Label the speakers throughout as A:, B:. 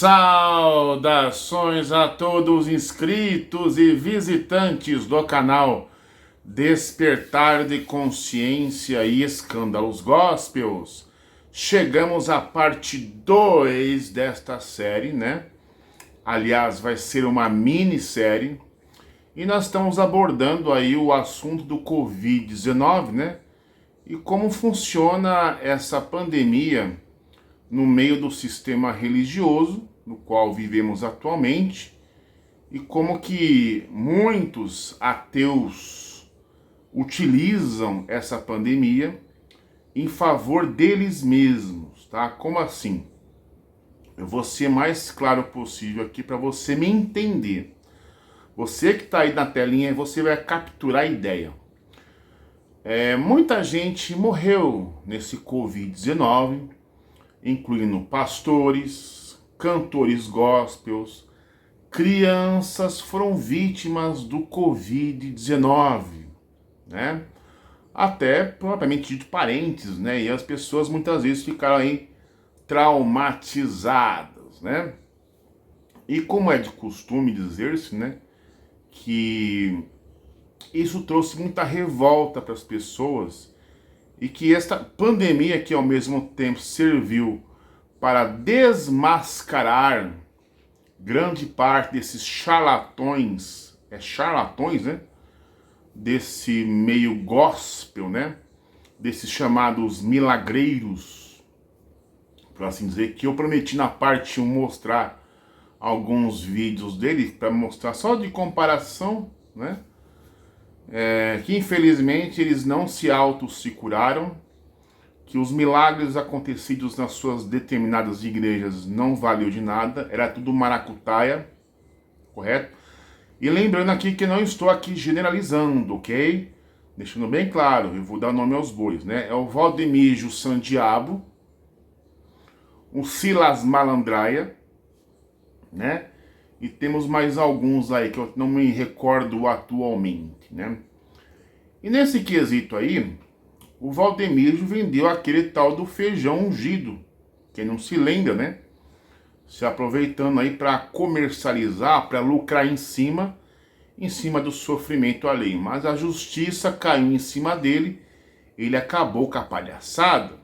A: Saudações a todos inscritos e visitantes do canal Despertar de Consciência e Escândalos Gospels. Chegamos à parte 2 desta série, né? Aliás, vai ser uma minissérie. E nós estamos abordando aí o assunto do Covid-19, né? E como funciona essa pandemia no meio do sistema religioso no qual vivemos atualmente e como que muitos ateus utilizam essa pandemia em favor deles mesmos, tá? Como assim? Eu vou ser mais claro possível aqui para você me entender. Você que está aí na telinha, você vai capturar a ideia. Muita gente morreu nesse Covid-19, incluindo pastores, cantores gospels, crianças foram vítimas do Covid-19, né? Até, propriamente dito, parentes, né? E as pessoas muitas vezes ficaram aí traumatizadas, né? E como é de costume dizer-se, né? Que isso trouxe muita revolta para as pessoas e que esta pandemia que ao mesmo tempo serviu para desmascarar grande parte desses charlatões, charlatões, né? Desse meio gospel, né? Desses chamados milagreiros, por assim dizer, que eu prometi na parte 1 mostrar alguns vídeos deles para mostrar só de comparação, né? Que infelizmente eles não se curaram, que os milagres acontecidos nas suas determinadas igrejas não valeu de nada, era tudo maracutaia, correto? E lembrando aqui que não estou aqui generalizando, ok? Deixando bem claro, eu vou dar nome aos bois, né? É o Valdemiro Sandiabo, o Silas Malandraia, né? E temos mais alguns aí que eu não me recordo atualmente, né? E nesse quesito aí, o Valdemiro vendeu aquele tal do feijão ungido. Quem não se lembra, né? Se aproveitando aí para comercializar, para lucrar em cima do sofrimento alheio. Mas a justiça caiu em cima dele, ele acabou com a palhaçada.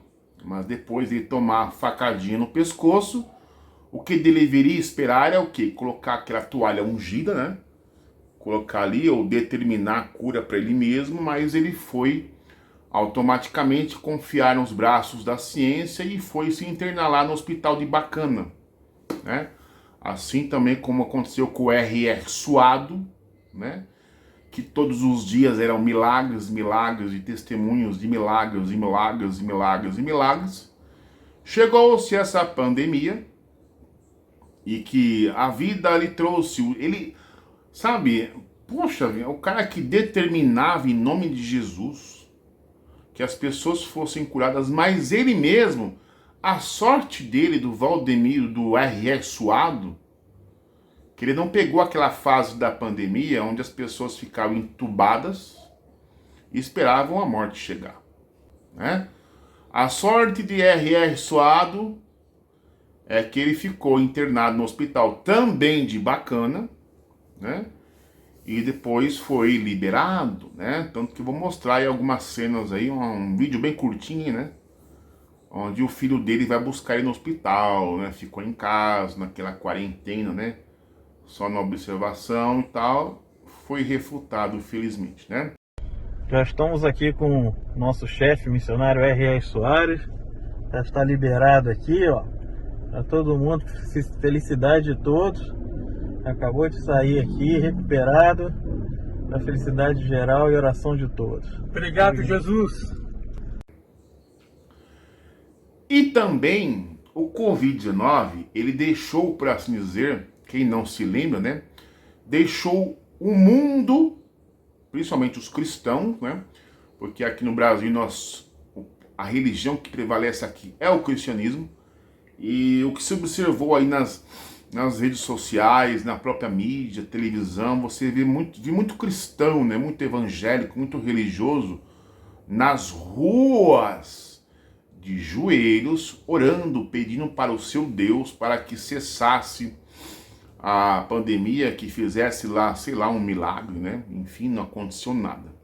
A: Mas depois de tomar a facadinha no pescoço, o que deveria esperar é o quê? Colocar aquela toalha ungida, né? Colocar ali ou determinar a cura para ele mesmo, mas ele foi automaticamente confiar nos braços da ciência e foi se internar lá no hospital de Bacana, né? Assim também como aconteceu com o R.R. Suado, né? Que todos os dias eram milagres, milagres e testemunhos de milagres e milagres e milagres e milagres. Chegou-se essa pandemia e que a vida lhe trouxe, ele, sabe, poxa, o cara que determinava em nome de Jesus que as pessoas fossem curadas, mas ele mesmo, a sorte dele, do Valdemiro, do R.R. Suado, que ele não pegou aquela fase da pandemia onde as pessoas ficavam entubadas e esperavam a morte chegar, né? A sorte de R.R. Suado é que ele ficou internado no hospital também de Bacana, né? E depois foi liberado, né? Tanto que eu vou mostrar aí algumas cenas aí, um vídeo bem curtinho, né? Onde o filho dele vai buscar ele no hospital, né? Ficou em casa, naquela quarentena, né? Só na observação e tal. Foi refutado, felizmente, né?
B: Já estamos aqui com o nosso chefe missionário R.R. Soares. Já está liberado aqui, ó. Para todo mundo, felicidade de todos. Acabou de sair aqui, recuperado. Para felicidade geral e oração de todos. Obrigado, Jesus.
A: E também o Covid-19, ele deixou, por assim dizer, quem não se lembra, né? Deixou o mundo, principalmente os cristãos, né? Porque aqui no Brasil a religião que prevalece aqui é o cristianismo. E o que se observou aí nas redes sociais, na própria mídia, televisão, você vê muito cristão, né? Muito evangélico, muito religioso nas ruas de joelhos, orando, pedindo para o seu Deus para que cessasse a pandemia, que fizesse lá, sei lá, um milagre, né? Enfim, não aconteceu nada.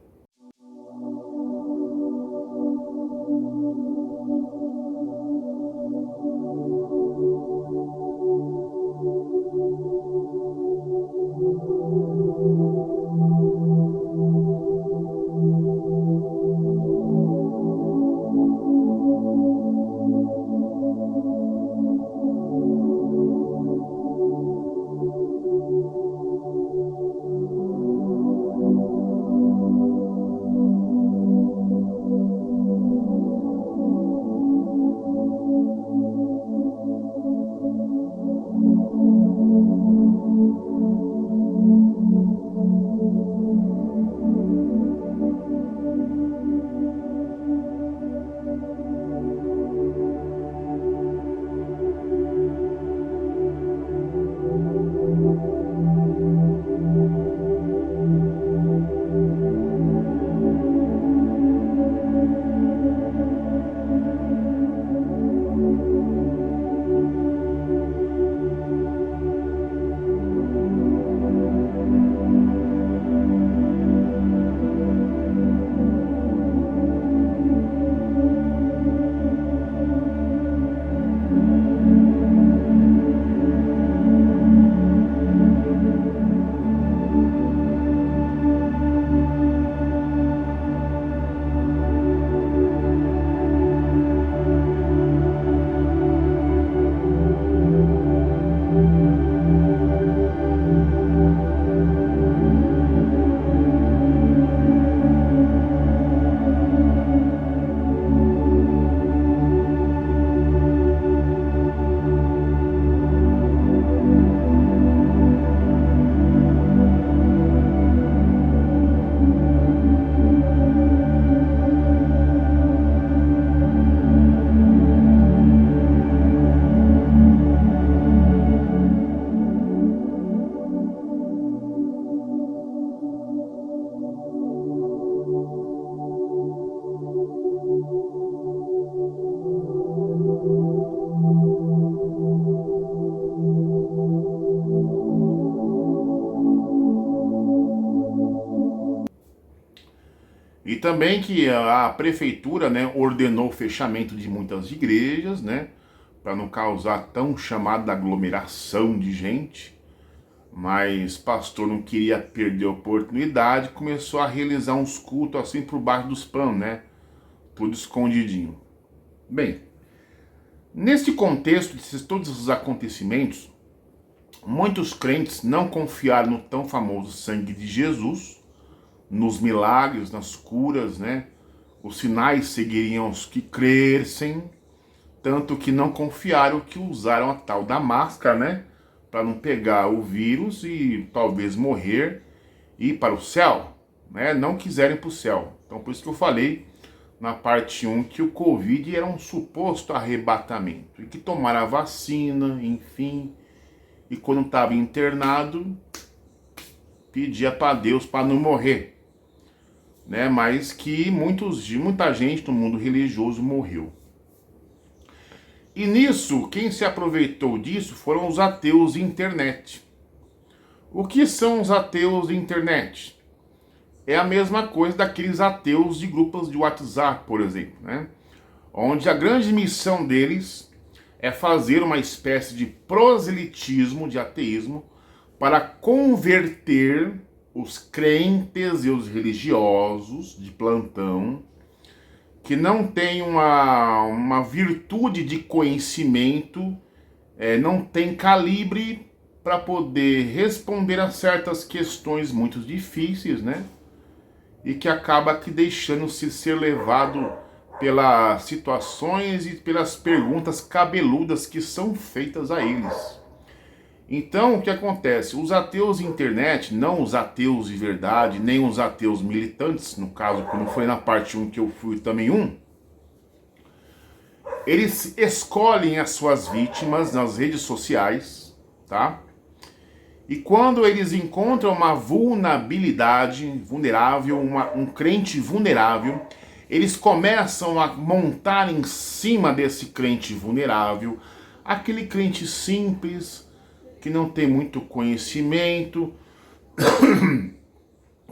A: E também que a prefeitura, né, ordenou o fechamento de muitas igrejas, né, para não causar tão chamada aglomeração de gente. Mas pastor não queria perder a oportunidade, começou a realizar uns cultos assim por baixo dos panos, né, tudo escondidinho. Bem, neste contexto de todos os acontecimentos, muitos crentes não confiaram no tão famoso sangue de Jesus, nos milagres, nas curas, né? Os sinais seguiriam os que crescem, tanto que não confiaram, que usaram a tal da máscara, né? Para não pegar o vírus e talvez morrer e ir para o céu, né? Não quiserem para o céu. Então por isso que eu falei na parte 1 que o Covid era um suposto arrebatamento e que tomaram a vacina, enfim, e quando estava internado pedia para Deus para não morrer. Né, mas que muita gente no mundo religioso morreu. E nisso, quem se aproveitou disso foram os ateus de internet. O que são os ateus de internet? É a mesma coisa daqueles ateus de grupos de WhatsApp, por exemplo, né? Onde a grande missão deles é fazer uma espécie de proselitismo, de ateísmo, para converter os crentes e os religiosos de plantão, que não têm uma virtude de conhecimento, não tem calibre para poder responder a certas questões muito difíceis, né? E que acaba que deixando-se ser levado pelas situações e pelas perguntas cabeludas que são feitas a eles. Então, o que acontece? Os ateus de internet, não os ateus de verdade, nem os ateus militantes, no caso, como foi na parte 1 que eu fui também eles escolhem as suas vítimas nas redes sociais, tá? E quando eles encontram uma vulnerabilidade, um crente vulnerável, eles começam a montar em cima desse crente vulnerável, aquele crente simples, que não tem muito conhecimento,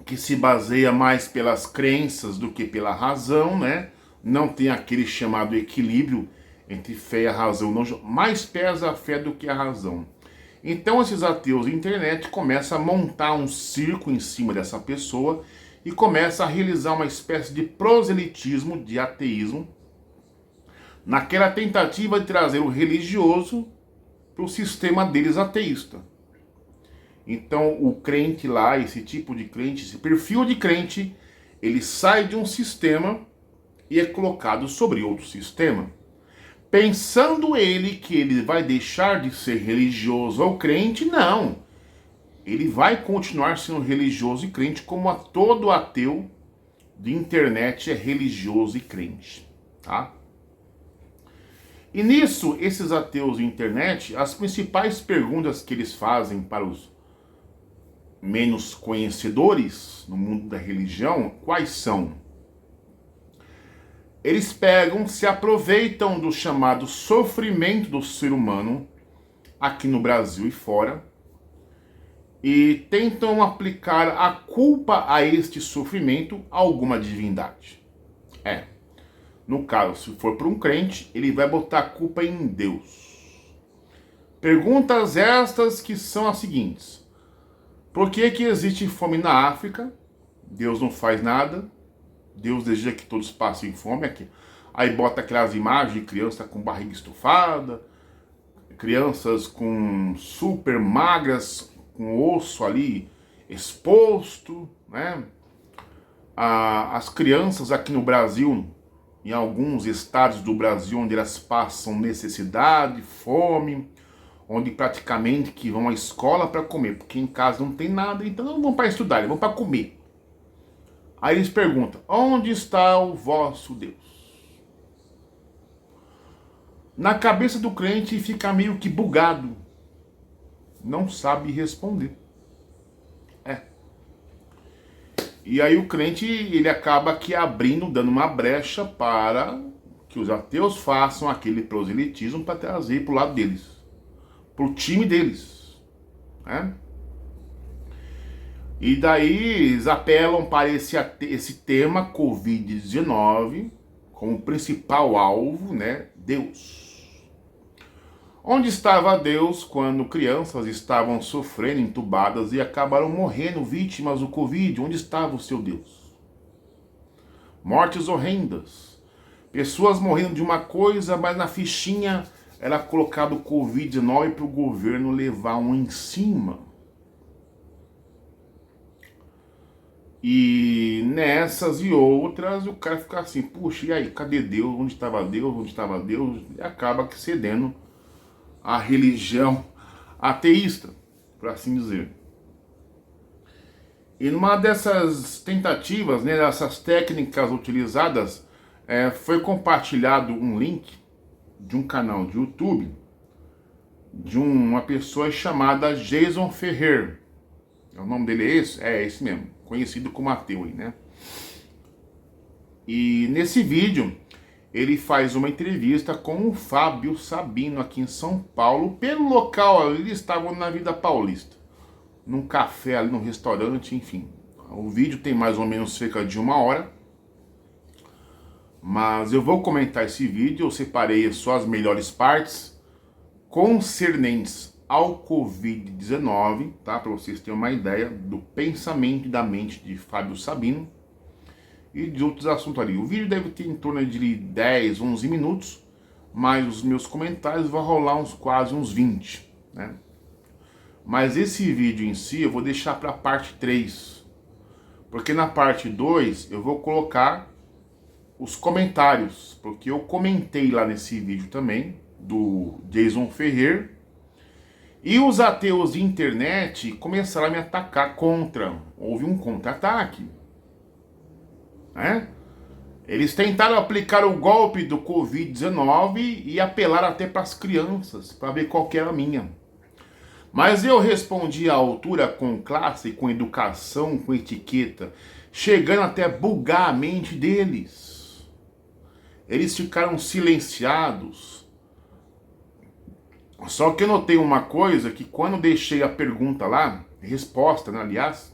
A: que se baseia mais pelas crenças do que pela razão, né? Não tem aquele chamado equilíbrio entre fé e a razão, não, mais pesa a fé do que a razão. Então esses ateus de internet começam a montar um circo em cima dessa pessoa e começam a realizar uma espécie de proselitismo, de ateísmo, naquela tentativa de trazer o religioso para o sistema deles ateísta. Então o crente lá, esse tipo de crente, esse perfil de crente, ele sai de um sistema e é colocado sobre outro sistema. Pensando ele que ele vai deixar de ser religioso ou crente, não. Ele vai continuar sendo religioso e crente como a todo ateu de internet é religioso e crente, tá? E nisso, esses ateus de internet, as principais perguntas que eles fazem para os menos conhecedores no mundo da religião, quais são? Eles pegam, se aproveitam do chamado sofrimento do ser humano, aqui no Brasil e fora, e tentam aplicar a culpa a este sofrimento a alguma divindade. No caso, se for para um crente, ele vai botar a culpa em Deus. Perguntas estas que são as seguintes: por que existe fome na África? Deus não faz nada. Deus deseja que todos passem fome aqui. Aí bota aquelas imagens de criança com barriga estufada, crianças com super magras, com osso ali exposto, né? As crianças aqui no Brasil, em alguns estados do Brasil, onde elas passam necessidade, fome, onde praticamente que vão à escola para comer, porque em casa não tem nada, então não vão para estudar, eles vão para comer. Aí eles perguntam: onde está o vosso Deus? Na cabeça do crente fica meio que bugado. Não sabe responder. E aí o crente, ele acaba aqui abrindo, dando uma brecha para que os ateus façam aquele proselitismo para trazer para o lado deles. Para o time deles. Né? E daí eles apelam para esse tema Covid-19 como principal alvo, né? Deus. Onde estava Deus quando crianças estavam sofrendo entubadas e acabaram morrendo vítimas do Covid? Onde estava o seu Deus? Mortes horrendas. Pessoas morrendo de uma coisa, mas na fichinha era colocado o Covid-19 para o governo levar um em cima. E nessas e outras o cara fica assim: puxa, e aí, cadê Deus? Onde estava Deus? Onde estava Deus? E acaba que cedendo a religião ateísta, por assim dizer. E numa dessas tentativas, né, dessas técnicas utilizadas, foi compartilhado um link de um canal de YouTube de uma pessoa chamada Jason Ferrer. O nome dele é esse? É esse mesmo, conhecido como ateu, né? E nesse vídeo ele faz uma entrevista com o Fábio Sabino aqui em São Paulo. Pelo local, eles estavam na Vida Paulista, num café ali, num restaurante, enfim. O vídeo tem mais ou menos cerca de 1 hora. Mas eu vou comentar esse vídeo, eu separei só as melhores partes concernentes ao Covid-19, tá? Para vocês terem uma ideia do pensamento e da mente de Fábio Sabino e de outros assuntos ali. O vídeo deve ter em torno de 10, 11 minutos, mas os meus comentários vão rolar quase uns 20, né? Mas esse vídeo em si eu vou deixar para a parte 3, porque na parte 2 eu vou colocar os comentários, porque eu comentei lá nesse vídeo também, do Jason Ferrer, e os ateus de internet começaram a me atacar contra. Houve um contra-ataque, né? Eles tentaram aplicar o golpe do Covid-19 e apelar até para as crianças, para ver qual que era a minha. Mas eu respondi à altura, com classe, com educação, com etiqueta, chegando até a bugar a mente deles. eles ficaram silenciados. Só que eu notei uma coisa, que quando deixei a pergunta lá, resposta, né, aliás,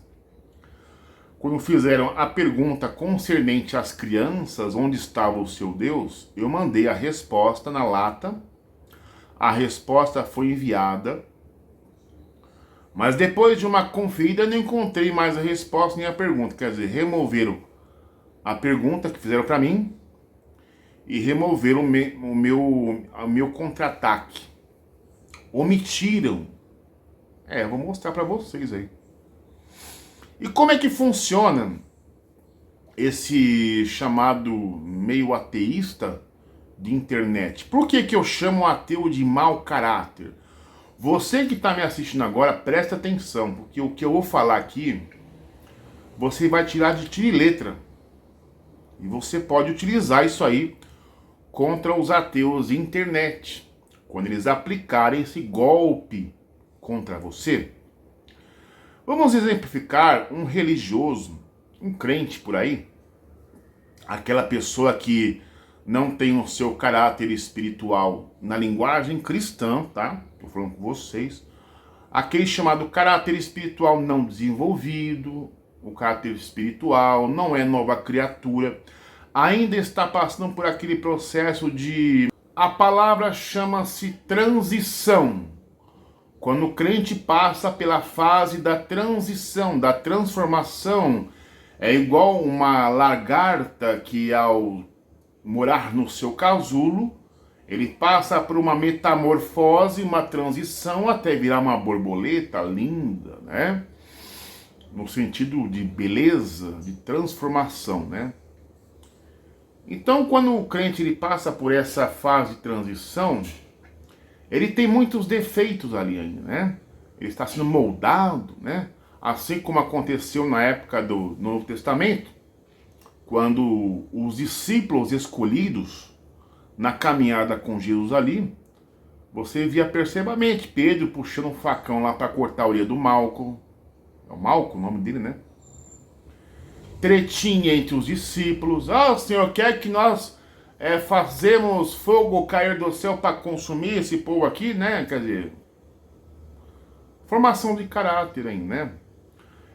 A: quando fizeram a pergunta concernente às crianças, onde estava o seu Deus, eu mandei a resposta na lata, a resposta foi enviada, mas depois de uma conferida eu não encontrei mais a resposta nem a pergunta, quer dizer, removeram a pergunta que fizeram para mim e removeram o meu contra-ataque. Omitiram. Eu vou mostrar para vocês aí. E como é que funciona esse chamado meio ateísta de internet? Por que que eu chamo o ateu de mau caráter? Você que está me assistindo agora, presta atenção, porque o que eu vou falar aqui, você vai tirar de tiro e letra. E você pode utilizar isso aí contra os ateus de internet, quando eles aplicarem esse golpe contra você. Vamos exemplificar um religioso, um crente por aí, aquela pessoa que não tem o seu caráter espiritual na linguagem cristã, tá? Tô falando com vocês. Aquele chamado caráter espiritual não desenvolvido, o caráter espiritual não é nova criatura, ainda está passando por aquele processo de... A palavra chama-se transição. Quando o crente passa pela fase da transição, da transformação, é igual uma lagarta que ao morar no seu casulo, ele passa por uma metamorfose, uma transição até virar uma borboleta linda, né? No sentido de beleza, de transformação, né? Então, quando o crente ele passa por essa fase de transição, ele tem muitos defeitos ali ainda, né? Ele está sendo moldado, né? Assim como aconteceu na época do Novo Testamento, quando os discípulos escolhidos na caminhada com Jesus ali, você via percebamente Pedro puxando um facão lá para cortar a orelha do Malco. É o Malco o nome dele, né? Tretinha entre os discípulos. O Senhor quer que nós fazemos fogo cair do céu para consumir esse povo aqui, né? Quer dizer, formação de caráter aí, né?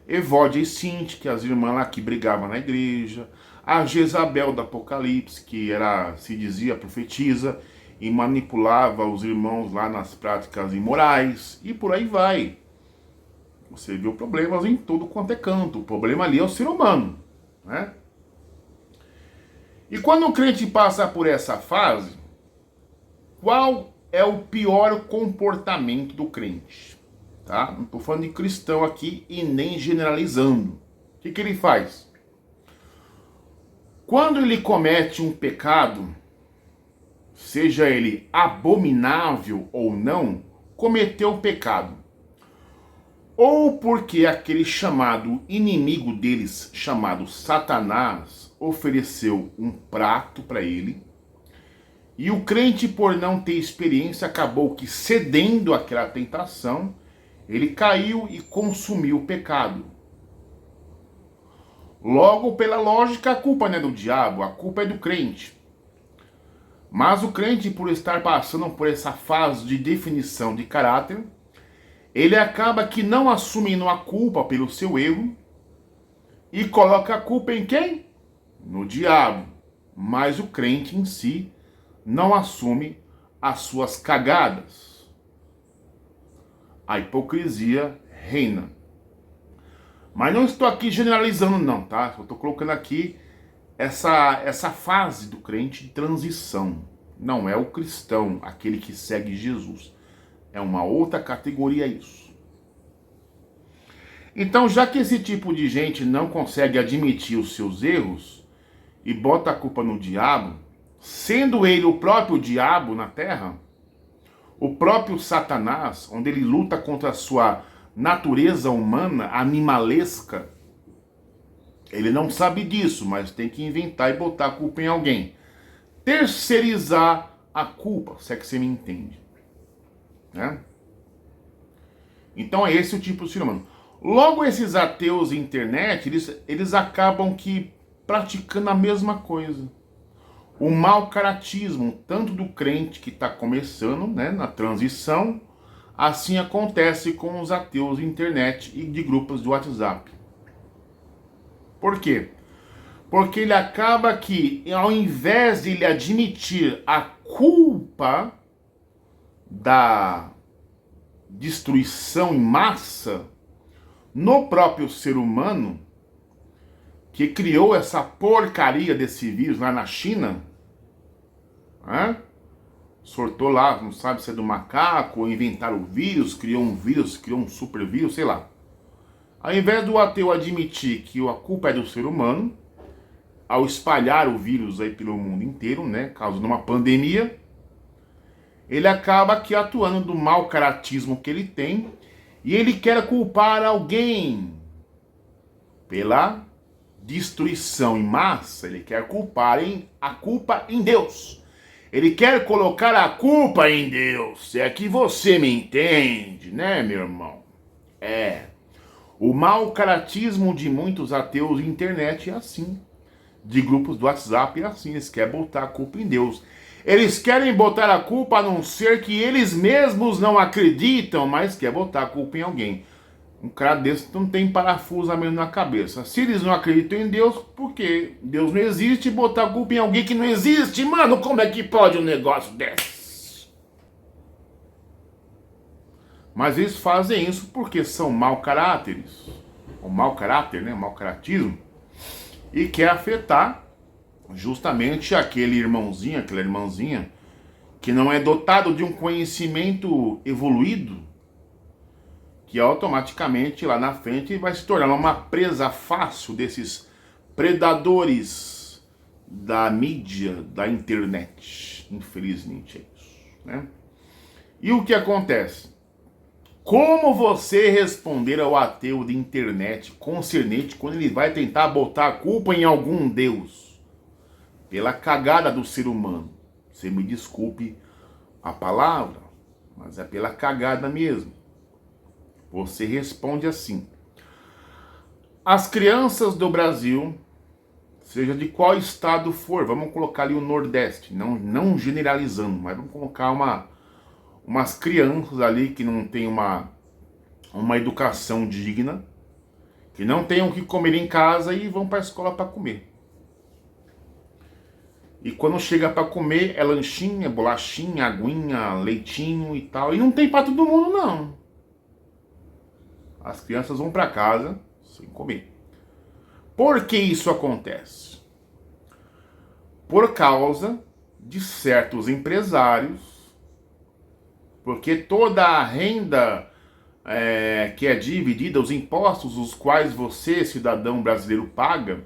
A: Evódia e Sinti, que as irmãs lá que brigavam na igreja. A Jezabel do Apocalipse, que era, se dizia, profetisa e manipulava os irmãos lá nas práticas imorais. E por aí vai. Você viu problemas em todo quanto é canto. O problema ali é o ser humano, né? E quando o crente passa por essa fase, qual é o pior comportamento do crente? Tá? Não estou falando de cristão aqui e nem generalizando. O que ele faz? Quando ele comete um pecado, seja ele abominável ou não, cometeu o pecado. Ou porque aquele chamado inimigo deles, chamado Satanás, ofereceu um prato para ele, e o crente, por não ter experiência, acabou que cedendo àquela tentação, ele caiu e consumiu o pecado. Logo, pela lógica, a culpa não é do diabo, a culpa é do crente. Mas o crente, por estar passando por essa fase de definição de caráter, ele acaba que não assumindo a culpa pelo seu erro e coloca a culpa em quem? No diabo. Mas o crente em si não assume as suas cagadas. A hipocrisia reina. Mas não estou aqui generalizando não, tá? Só estou colocando aqui essa fase do crente de transição. Não é o cristão, aquele que segue Jesus. É uma outra categoria isso. Então, já que esse tipo de gente não consegue admitir os seus erros e bota a culpa no diabo, sendo ele o próprio diabo na terra, o próprio Satanás, onde ele luta contra a sua natureza humana, animalesca, ele não sabe disso, mas tem que inventar e botar a culpa em alguém. Terceirizar a culpa, se é que você me entende. Né? Então é esse o tipo de ser humano. Logo, esses ateus de internet, eles acabam que praticando a mesma coisa. o mau caratismo, tanto do crente que está começando, né, na transição, assim acontece com os ateus de internet e de grupos de WhatsApp. Por quê? Porque ele acaba que, ao invés de ele admitir a culpa da destruição em massa no próprio ser humano, que criou essa porcaria desse vírus lá na China, né? Sortou lá, não sabe se é do macaco, ou inventaram o vírus, criou um super vírus, sei lá. Ao invés do ateu admitir que a culpa é do ser humano, ao espalhar o vírus aí pelo mundo inteiro, né, causando uma pandemia, ele acaba aqui atuando do mau caratismo que ele tem, e ele quer culpar alguém pela destruição em massa, ele quer culpar a culpa em Deus. Ele quer colocar a culpa em Deus. É que você me entende, né, meu irmão? O mau caratismo de muitos ateus de internet é assim. De grupos do WhatsApp é assim. Eles querem botar a culpa em Deus. Eles querem botar a culpa num ser que eles mesmos não acreditam, mas quer botar a culpa em alguém. Um cara desse não tem parafusamento na cabeça. Se eles não acreditam em Deus, porque Deus não existe, botar a culpa em alguém que não existe, mano, como é que pode um negócio desse? Mas eles fazem isso porque são mau caráteres. O mau caráter, né? O mau caratismo. E quer afetar justamente aquele irmãozinho, aquela irmãzinha, que não é dotado de um conhecimento evoluído, que automaticamente lá na frente vai se tornar uma presa fácil desses predadores da mídia, da internet. Infelizmente é isso, né? E o que acontece? Como você responder ao ateu de internet concernente quando ele vai tentar botar a culpa em algum Deus? Pela cagada do ser humano. Você me desculpe a palavra, mas é pela cagada mesmo. Você responde assim: as crianças do Brasil, seja de qual estado for, vamos colocar ali o Nordeste, não generalizando, mas vamos colocar umas crianças ali que não tem uma educação digna, que não tenham o que comer em casa e vão para a escola para comer. E quando chega para comer é lanchinha, bolachinha, aguinha, leitinho e tal, e não tem para todo mundo não. As crianças vão para casa sem comer. Por que isso acontece? Por causa de certos empresários, porque toda a renda que é dividida, os impostos os quais você, cidadão brasileiro, paga,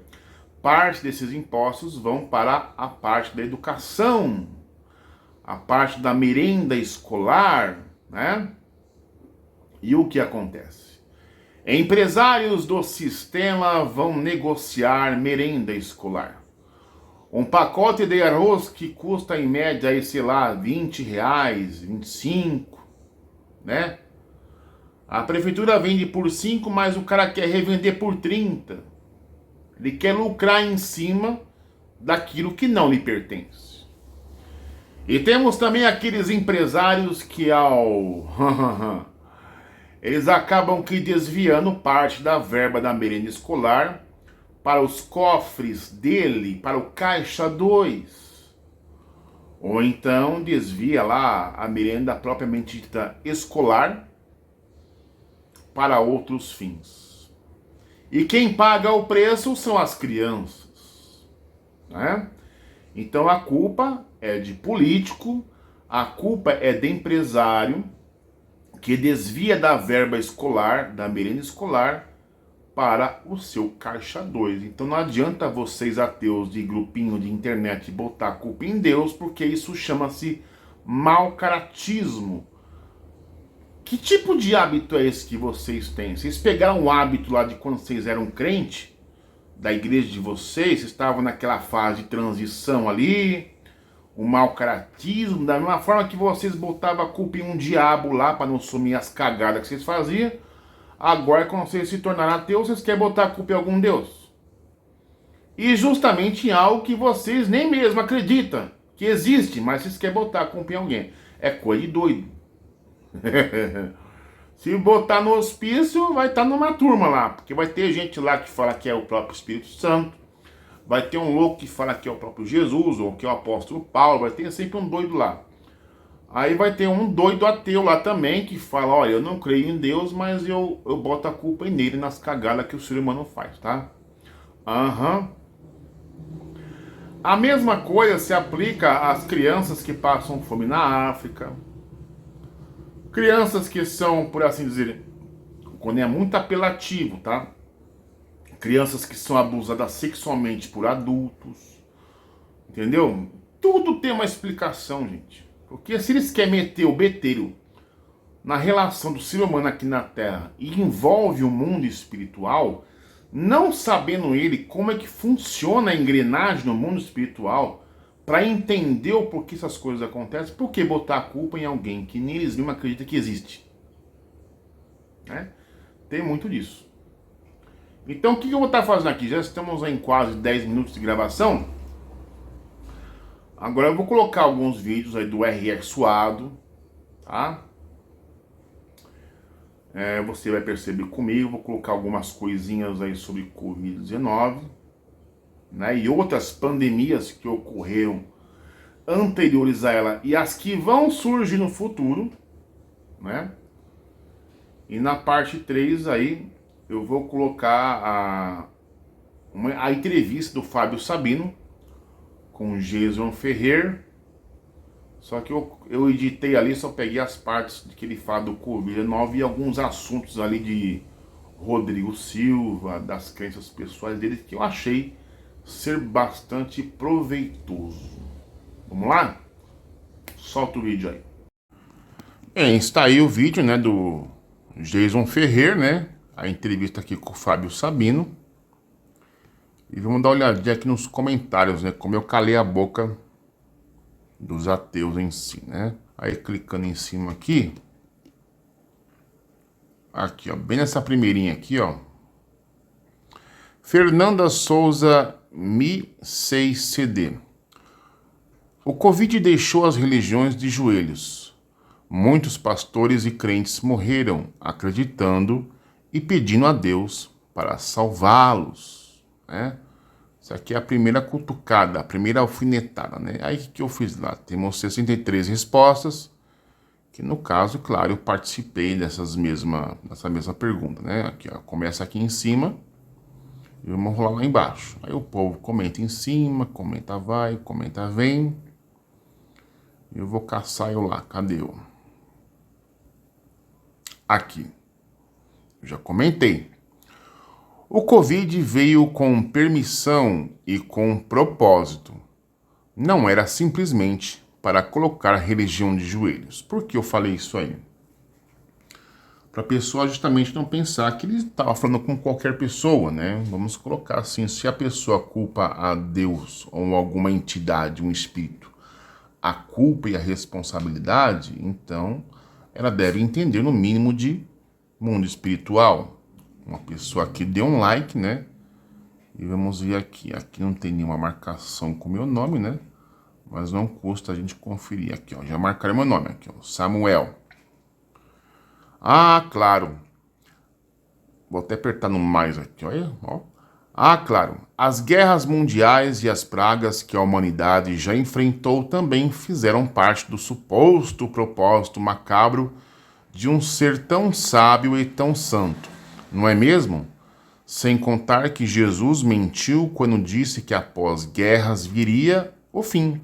A: parte desses impostos vão para a parte da educação, a parte da merenda escolar, né? E o que acontece? Empresários do sistema vão negociar merenda escolar. Um pacote de arroz que custa em média, aí, sei lá, R$20, R$25, né? A prefeitura vende por 5, mas o cara quer revender por 30. Ele quer lucrar em cima daquilo que não lhe pertence. E temos também aqueles empresários que eles acabam que desviando parte da verba da merenda escolar para os cofres dele, para o caixa 2. Ou então desvia lá a merenda propriamente dita escolar para outros fins. E quem paga o preço são as crianças, né? Então a culpa é de político, a culpa é de empresário que desvia da verba escolar, da merenda escolar, para o seu caixa 2. Então não adianta vocês ateus de grupinho de internet botar a culpa em Deus, porque isso chama-se mau caratismo. Que tipo de hábito é esse que vocês têm? Vocês pegaram o hábito lá de quando vocês eram crente, da igreja de vocês estavam naquela fase de transição ali, o mau caratismo, da mesma forma que vocês botavam a culpa em um diabo lá para não sumir as cagadas que vocês faziam. Agora, quando vocês se tornaram ateus, vocês querem botar a culpa em algum Deus. E justamente em algo que vocês nem mesmo acreditam que existe, mas vocês querem botar a culpa em alguém. É coisa de doido. Se botar no hospício, vai estar numa turma lá, porque vai ter gente lá que fala que é o próprio Espírito Santo, vai ter um louco que fala que é o próprio Jesus, ou que é o apóstolo Paulo, vai ter sempre um doido lá. Aí vai ter um doido ateu lá também, que fala, olha, eu não creio em Deus, mas eu boto a culpa nele, nas cagadas que o ser humano faz, tá? Aham. A mesma coisa se aplica às crianças que passam fome na África, crianças que são, por assim dizer, quando é muito apelativo, tá? Crianças que são abusadas sexualmente por adultos, entendeu? Tudo tem uma explicação, gente. Porque se eles querem meter o beteiro na relação do ser humano aqui na Terra e envolve o mundo espiritual, não sabendo ele como é que funciona a engrenagem no mundo espiritual, para entender o porquê essas coisas acontecem, por que botar a culpa em alguém que nem eles mesmos acreditam que existe? Né? Tem muito disso. Então o que eu vou estar fazendo aqui? Já estamos em quase 10 minutos de gravação. Agora eu vou colocar alguns vídeos aí do R.R. Suado, tá? Você vai perceber comigo, vou colocar algumas coisinhas aí sobre Covid-19, né? E outras pandemias que ocorreram anteriores a ela e as que vão surgir no futuro, né? E na parte 3 aí eu vou colocar a entrevista do Fábio Sabino com Jason Ferrer. Só que eu editei ali, só peguei as partes que ele fala do Covid-19 e alguns assuntos ali de Rodrigo Silva, das crenças pessoais dele, que eu achei ser bastante proveitoso. Vamos lá? Solta o vídeo aí. Bem, está aí o vídeo, né, do Jason Ferrer, né? A entrevista aqui com o Fábio Sabino. E vamos dar uma olhadinha aqui nos comentários, né? Como eu calei a boca dos ateus em si, né? Aí clicando em cima aqui. Aqui, ó. Bem nessa primeirinha aqui, ó. Fernanda Souza Mi 6CD. O Covid deixou as religiões de joelhos. Muitos pastores e crentes morreram acreditando e pedindo a Deus para salvá-los, né? Isso aqui é a primeira cutucada, a primeira alfinetada, né? Aí o que eu fiz lá? Temos 63 respostas, que no caso, claro, eu participei dessa mesma pergunta, né? Aqui, ó, começa aqui em cima e vamos rolar lá embaixo. Aí o povo comenta em cima, comenta vai, comenta vem. Eu vou caçar eu lá, cadê eu? Aqui. Eu já comentei. O Covid veio com permissão e com propósito. Não era simplesmente para colocar a religião de joelhos. Por que eu falei isso aí? Para a pessoa justamente não pensar que ele estava falando com qualquer pessoa, né? Vamos colocar assim, se a pessoa culpa a Deus ou alguma entidade, um espírito, a culpa e a responsabilidade, então ela deve entender no mínimo de mundo espiritual. Uma pessoa aqui deu um like, né? E vamos ver aqui. Aqui não tem nenhuma marcação com o meu nome, né? Mas não custa a gente conferir aqui, ó. Já marcaram meu nome aqui, ó. Samuel. Ah, claro. Vou até apertar no mais aqui, ó. Ah, claro. As guerras mundiais e as pragas que a humanidade já enfrentou também fizeram parte do suposto propósito macabro de um ser tão sábio e tão santo. Não é mesmo? Sem contar que Jesus mentiu quando disse que após guerras viria o fim.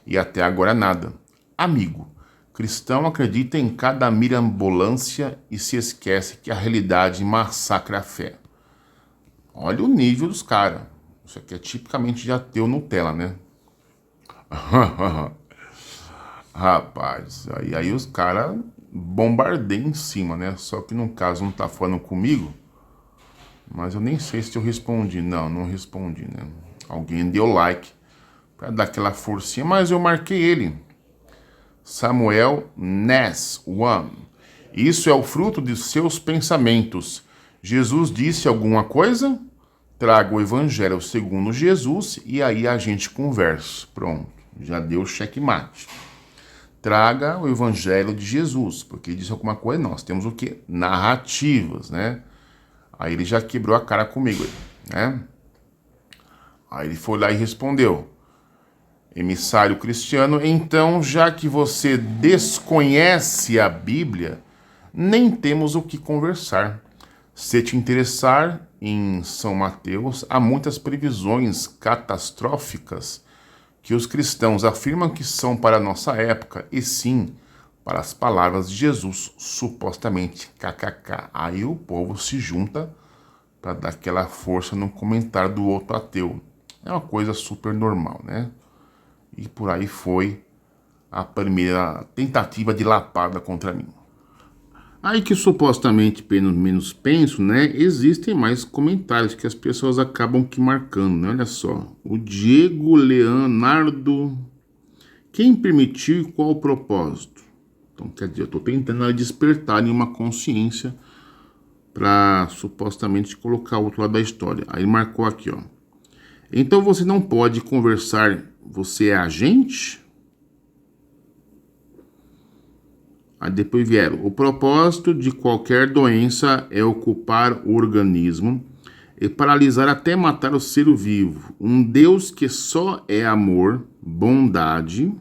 A: E até agora nada. Amigo, cristão acredita em cada mirabolância e se esquece que a realidade massacra a fé. Olha o nível dos caras. Isso aqui é tipicamente de ateu Nutella, né? Rapaz, aí os caras bombardeiam em cima, né? Só que no caso não tá falando comigo. Mas eu nem sei se eu respondi. Não respondi, né? Alguém deu like pra dar aquela forcinha, mas eu marquei ele. Samuel Ness One. Isso é o fruto de seus pensamentos. Jesus disse alguma coisa? traga o evangelho segundo Jesus e aí a gente conversa. Pronto, já deu checkmate. Traga o evangelho de Jesus, porque ele disse alguma coisa, nós temos o quê? Narrativas, né? Aí ele já quebrou a cara comigo, né? Aí ele foi lá e respondeu: emissário cristiano, então, já que você desconhece a Bíblia, nem temos o que conversar. Se te interessar em São Mateus, há muitas previsões catastróficas que os cristãos afirmam que são para a nossa época, e sim, para as palavras de Jesus, supostamente, kkk. Aí o povo se junta para dar aquela força no comentário do outro ateu. É uma coisa super normal, né? E por aí foi a primeira tentativa de lapada contra mim. Aí que supostamente, pelo menos penso, né? Existem mais comentários que as pessoas acabam que marcando, né? Olha só. O Diego Leonardo. Quem permitiu e qual o propósito? Então, quer dizer, eu estou tentando despertar em uma consciência para supostamente colocar o outro lado da história. Aí ele marcou aqui, ó. Então você não pode conversar, você é agente? Aí depois vieram, o propósito de qualquer doença é ocupar o organismo e paralisar até matar o ser vivo. Um Deus que só é amor, bondade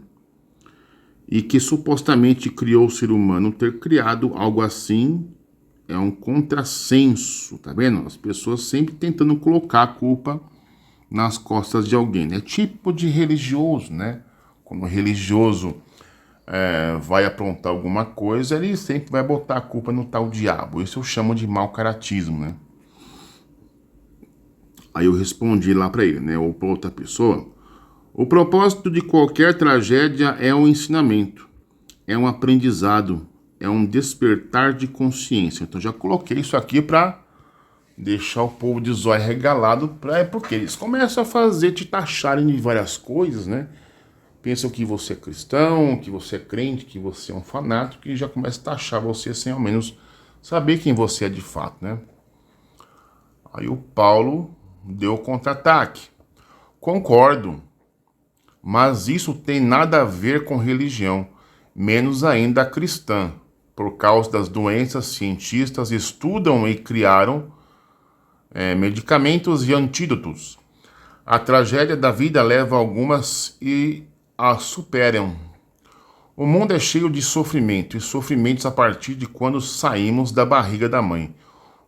A: e que supostamente criou o ser humano, ter criado algo assim é um contrassenso, tá vendo? As pessoas sempre tentando colocar a culpa nas costas de alguém, né? Tipo de religioso, né? Quando o religioso vai aprontar alguma coisa, ele sempre vai botar a culpa no tal diabo. Isso eu chamo de mau caratismo, né? Aí eu respondi lá para ele, né? Ou para outra pessoa. O propósito de qualquer tragédia é um ensinamento, é um aprendizado, é um despertar de consciência. Então já coloquei isso aqui para deixar o povo de zóio regalado, porque eles começam a fazer te taxarem de várias coisas, né? Pensam que você é cristão, que você é crente, que você é um fanático, e já começa a taxar você sem ao menos saber quem você é de fato, né? Aí o Paulo deu o contra-ataque. Concordo, mas isso tem nada a ver com religião, menos ainda a cristã. Por causa das doenças, cientistas estudam e criaram medicamentos e antídotos. A tragédia da vida leva algumas e a superam. O mundo é cheio de sofrimento, e sofrimentos a partir de quando saímos da barriga da mãe.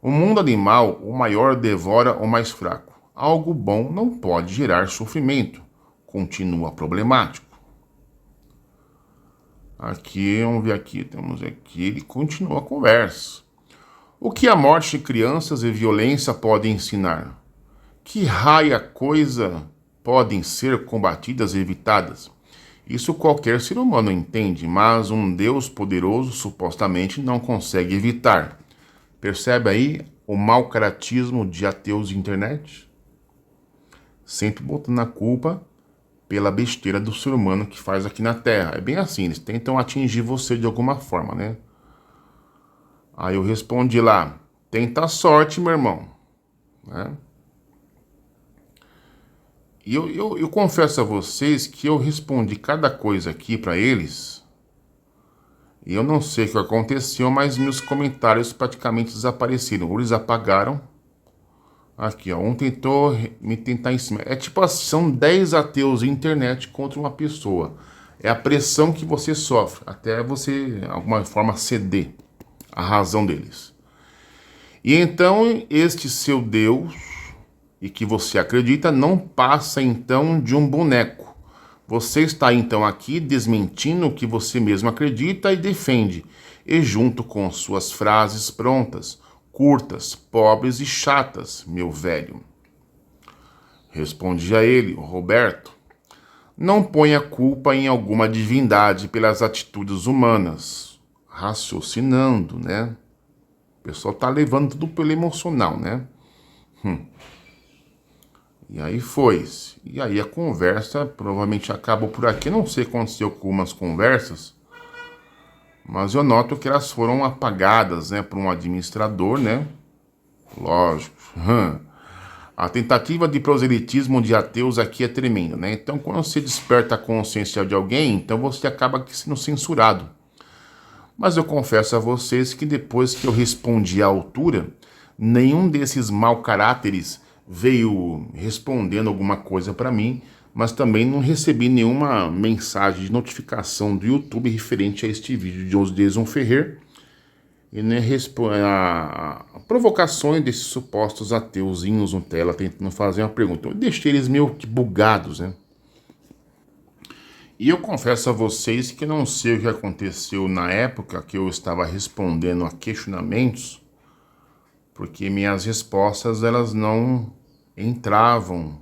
A: O mundo animal, o maior devora o mais fraco. Algo bom não pode gerar sofrimento. Continua problemático. Aqui, vamos ver aqui, temos aqui, ele continua a conversa. O que a morte de crianças e violência podem ensinar? Que raia coisa podem ser combatidas e evitadas? Isso qualquer ser humano entende, mas um Deus poderoso supostamente não consegue evitar. Percebe aí o mau caratismo de ateus de internet? Sempre botando a culpa pela besteira do ser humano que faz aqui na Terra. É bem assim, eles tentam atingir você de alguma forma, né? Aí eu respondi lá, tenta a sorte, meu irmão. Né? E eu confesso a vocês que eu respondi cada coisa aqui para eles. E eu não sei o que aconteceu, mas meus comentários praticamente desapareceram. Ou eles apagaram. Aqui, ó. Um tentou me tentar em cima. É tipo assim, são 10 ateus na internet contra uma pessoa. É a pressão que você sofre, até você, de alguma forma, ceder a razão deles. E então, este seu Deus, e que você acredita, não passa então de um boneco. Você está então aqui desmentindo o que você mesmo acredita e defende, e junto com suas frases prontas, curtas, pobres e chatas, meu velho. Respondi a ele, Roberto, não ponha culpa em alguma divindade pelas atitudes humanas. Raciocinando, né? O pessoal tá levando tudo pelo emocional, né? E aí foi-se. E aí a conversa provavelmente acabou por aqui. Não sei o que aconteceu com umas conversas, mas eu noto que elas foram apagadas, né, por um administrador, né? Lógico. A tentativa de proselitismo de ateus aqui é tremenda, né? Então, quando você desperta a consciência de alguém, então você acaba sendo censurado. Mas eu confesso a vocês que depois que eu respondi à altura, nenhum desses mau caráteres veio respondendo alguma coisa para mim, mas também não recebi nenhuma mensagem de notificação do YouTube referente a este vídeo de Osdeson Ferrer e nem a provocações desses supostos ateuzinhos no tela tentando fazer uma pergunta. Eu deixei eles meio que bugados, né? E eu confesso a vocês que não sei o que aconteceu na época que eu estava respondendo a questionamentos, porque minhas respostas elas não entravam,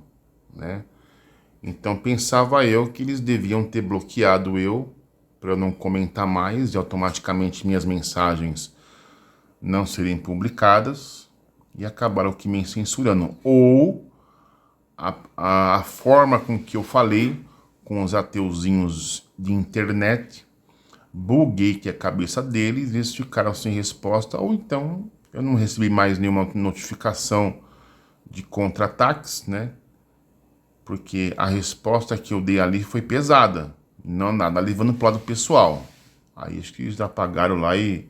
A: né? Então pensava eu que eles deviam ter bloqueado eu para eu não comentar mais e automaticamente minhas mensagens não serem publicadas e acabaram que me censurando. Ou a forma com que eu falei com os ateuzinhos de internet, buguei que a cabeça deles, eles ficaram sem resposta, ou então eu não recebi mais nenhuma notificação de contra-ataques, né? Porque a resposta que eu dei ali foi pesada, não nada levando para o lado pessoal. Aí acho que eles apagaram lá e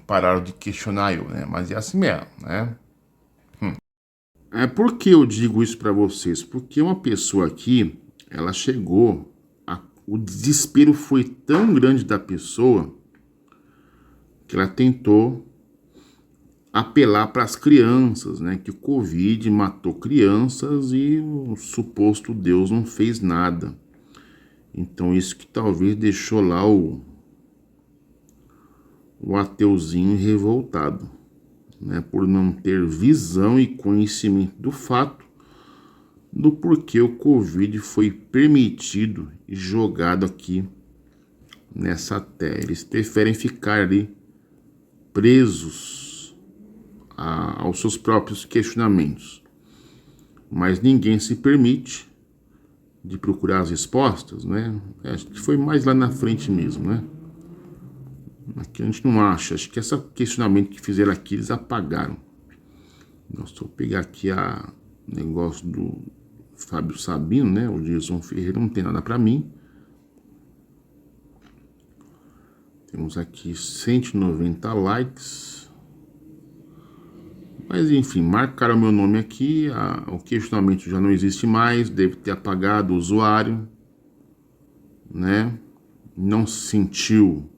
A: pararam de questionar eu, né? Mas é assim mesmo, né? Por que eu digo isso para vocês? Porque uma pessoa aqui, ela chegou, o desespero foi tão grande da pessoa que ela tentou apelar para as crianças, né? Que o Covid matou crianças e o suposto Deus não fez nada. Então isso que talvez deixou lá o ateuzinho revoltado, né? Por não ter visão e conhecimento do fato do porquê o Covid foi permitido e jogado aqui nessa terra. Eles preferem ficar ali presos aos seus próprios questionamentos. Mas ninguém se permite de procurar as respostas, né? Acho que foi mais lá na frente mesmo, né? Aqui a gente não acha. Acho que esse questionamento que fizeram aqui, eles apagaram. Nós vou pegar aqui a negócio do Fábio Sabino, né? O Jason Ferreira não tem nada para mim. Temos aqui 190 likes. Mas enfim, marcaram meu nome aqui. O questionamento já não existe mais. Deve ter apagado o usuário, né? Não se sentiu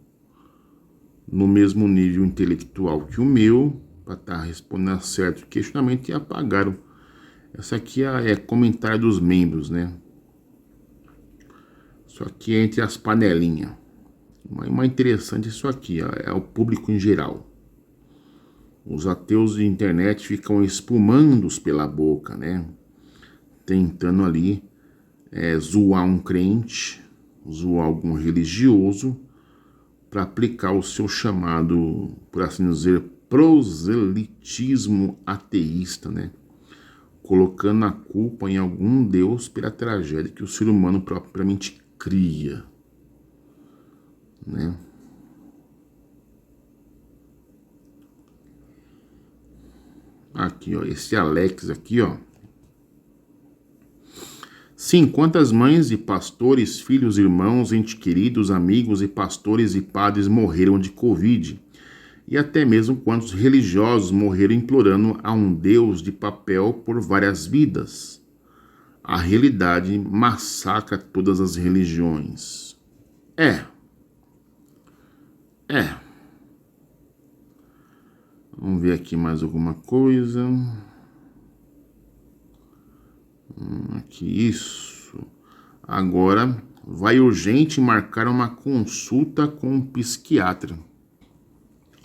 A: no mesmo nível intelectual que o meu para estar respondendo certo questionamento e apagaram. Essa aqui é comentário dos membros, né? Isso aqui é entre as panelinhas. Uma interessante isso aqui, ó, é o público em geral. Os ateus de internet ficam espumando-os pela boca, né? Tentando ali zoar um crente, zoar algum religioso, para aplicar o seu chamado, por assim dizer, proselitismo ateísta, né? Colocando a culpa em algum Deus pela tragédia que o ser humano propriamente cria, né? Aqui, ó, esse Alex aqui, ó. Sim, quantas mães e pastores, filhos, irmãos, entes queridos, amigos e pastores e padres morreram de Covid. E até mesmo quantos religiosos morreram implorando a um Deus de papel por várias vidas. A realidade massacra todas as religiões. Vamos ver aqui mais alguma coisa. Aqui, isso. Agora, vai urgente marcar uma consulta com um psiquiatra.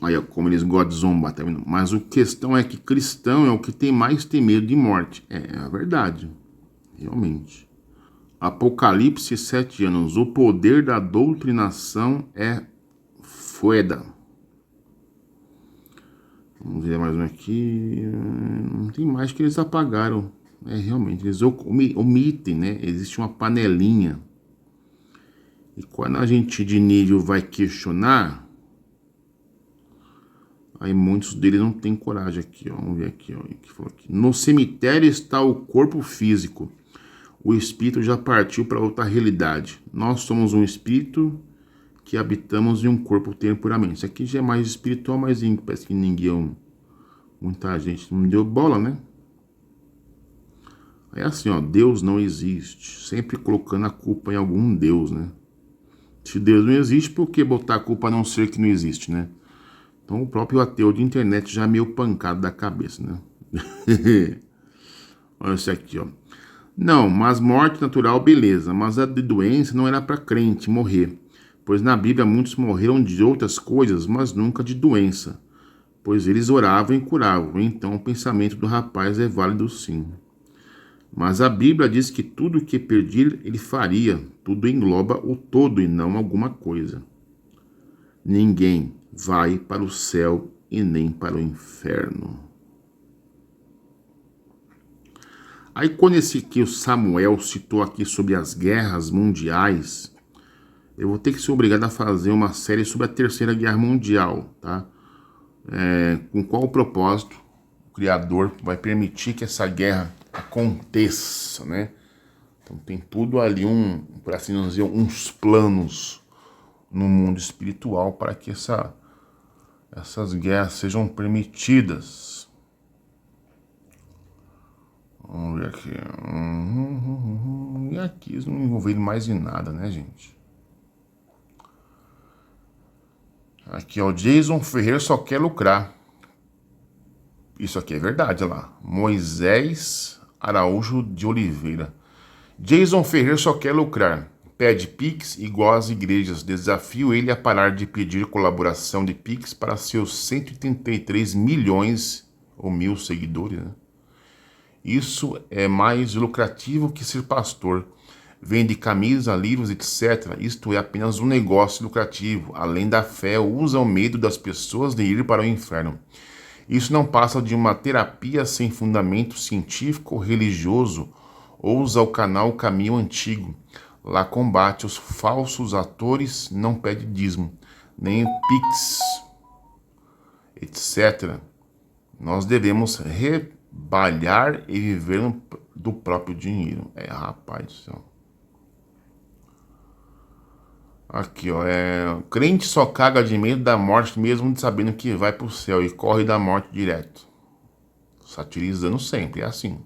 A: Olha como eles gostam de zombar, tá vendo? Mas a questão é que cristão é o que tem mais tem medo de morte. É a verdade. Realmente. Apocalipse 7 anos. O poder da doutrinação é fueda. Vamos ver mais um aqui. Não tem mais que eles apagaram. Realmente, eles omitem, né? Existe uma panelinha. E quando a gente de nível vai questionar, Aí muitos deles não têm coragem aqui, ó. Vamos ver aqui, ó. O que falou aqui. No cemitério está o corpo físico. O espírito já partiu para outra realidade. Nós somos um espírito que habitamos em um corpo temporariamente. Isso aqui já é mais espiritual, mas parece que ninguém, muita gente não deu bola, né? É assim, ó, Deus não existe. Sempre colocando a culpa em algum Deus, né? Se Deus não existe, por que botar a culpa num ser que não existe, né? Então o próprio ateu de internet já é meio pancado da cabeça, né? Olha isso aqui, ó. Não, mas morte natural, beleza. Mas a de doença não era para crente morrer. Pois na Bíblia muitos morreram de outras coisas, mas nunca de doença. Pois eles oravam e curavam. Então o pensamento do rapaz é válido sim. Mas a Bíblia diz que tudo o que pedir, ele faria. Tudo engloba o todo e não alguma coisa. Ninguém vai para o céu e nem para o inferno. Aí quando esse aqui, o Samuel, citou aqui sobre as guerras mundiais, eu vou ter que ser obrigado a fazer uma série sobre a Terceira Guerra Mundial, tá? Com qual propósito o Criador vai permitir que essa guerra aconteça, né? Então tem tudo ali, por assim dizer, uns planos no mundo espiritual para que essas guerras sejam permitidas. Vamos ver aqui. E aqui eles não envolveram mais em nada, né, gente? Aqui, ó, Jason Ferreira só quer lucrar. Isso aqui é verdade, olha lá. Moisés Araújo de Oliveira. Jason Ferreira só quer lucrar. Pede Pix igual às igrejas. Desafio ele a parar de pedir colaboração de Pix para seus 133 milhões ou mil seguidores, né? Isso é mais lucrativo que ser pastor. Vende camisa, livros, etc. Isto é apenas um negócio lucrativo. Além da fé, usa o medo das pessoas de ir para o inferno. Isso não passa de uma terapia sem fundamento científico ou religioso. Ousa o canal Caminho Antigo. Lá combate os falsos atores, não pede dízimo, nem Pix, etc. Nós devemos rebalhar e viver do próprio dinheiro. Rapaz do céu. Aqui, ó, crente só caga de medo da morte mesmo sabendo que vai pro céu e corre da morte direto. Satirizando sempre, é assim.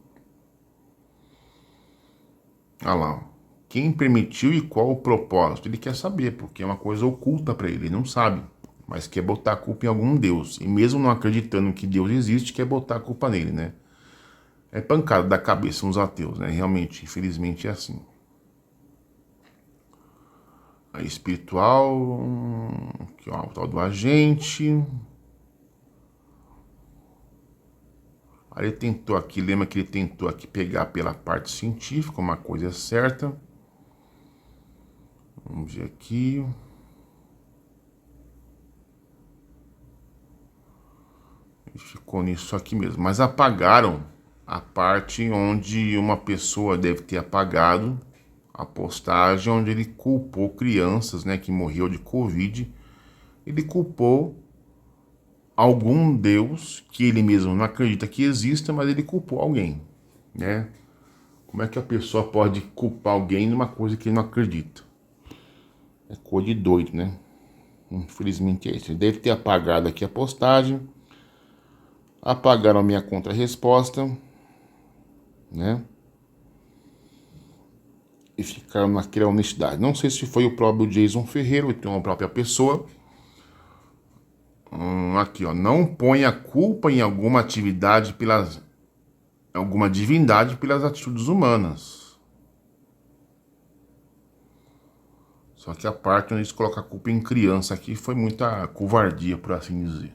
A: Olha lá, ó. Quem permitiu e qual o propósito? Ele quer saber, porque é uma coisa oculta para ele não sabe. Mas quer botar a culpa em algum Deus. E mesmo não acreditando que Deus existe, quer botar a culpa nele, né? É pancada da cabeça uns ateus, né? Realmente, infelizmente é assim. A espiritual, aqui, ó, o tal do agente. Aí ele tentou aqui, lembra que ele tentou aqui pegar pela parte científica, uma coisa certa. Vamos ver aqui. E ficou nisso aqui mesmo. Mas apagaram a parte onde uma pessoa deve ter apagado a postagem onde ele culpou crianças, né, que morreu de Covid. Ele culpou algum Deus que ele mesmo não acredita que exista, mas ele culpou alguém, né? Como é que a pessoa pode culpar alguém numa coisa que ele não acredita? É coisa de doido, né? Infelizmente é isso. Ele deve ter apagado aqui a postagem. Apagaram a minha contra-resposta, né? E ficaram naquela honestidade. Não sei se foi o próprio Jason Ferreira ou então a própria pessoa. Aqui, ó. Não ponha culpa em alguma atividade alguma divindade pelas atitudes humanas. Só que a parte onde eles colocam a culpa em criança aqui foi muita covardia, por assim dizer.